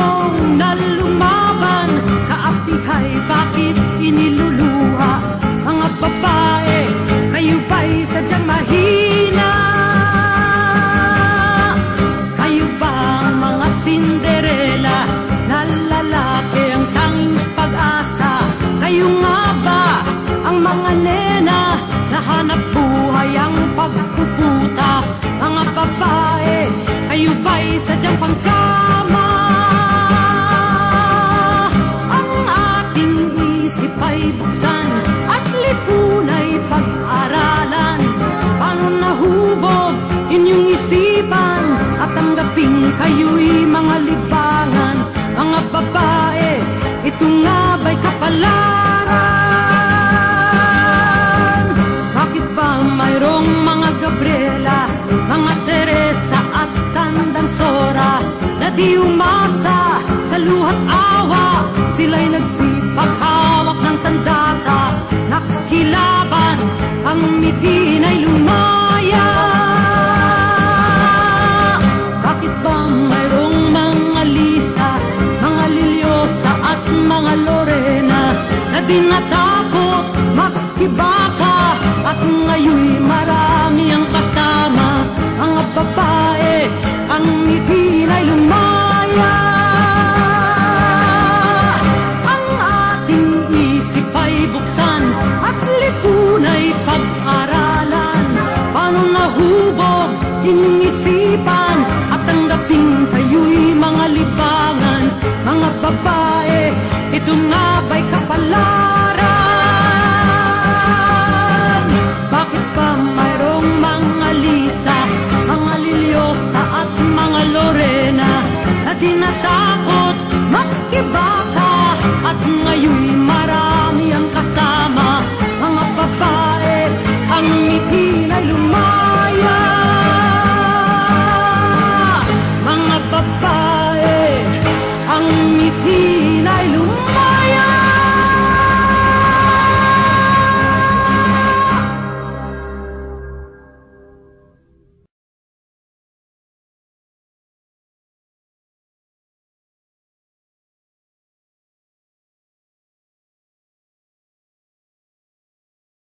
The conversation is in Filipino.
sulong na lumaban, kaaptihay bakit iniluluha? Mga babae, kayo ba'y sadyang mahina? Kayo ba ang mga Cinderella na lalaki ang tanging pag-asa? Kayo nga ba ang mga nena na hanap buhay ang pagpuputa? Mga babae, kayo ba'y sadyang pangkama? Ang ating isip ay buksan at lipunay pag-aralan. Paano nahubog inyong isipan at tanggaping kayo'y mga libangan? Mga babae, ito nga ba'y kapalaran? Bakit ba mayroong mga Gabriela, mga Teresa at Tandang Sora na di umasa sa luhat awa? Sila'y nagsipag hawak ng sandata, nakilaban, ang mitin ay lumaya. Bakit ba mayroong mga Lisa, mga Liliosa at mga Lorena na di natakot makibaka at ngayoy marami ang kasama? Mga babae, ang mitin ay lumaya. Ang ating isip ay buksan at lipunay pag-aralan. Paano nahubog inyong isipan at tanggaping kayo'y mga libangan? Mga babae, ito nga ba'y kapalaran? Bakit ba mayroong mga Lisa, mga Liliosa at mga Lorena na di natakot makibaka at ngayoy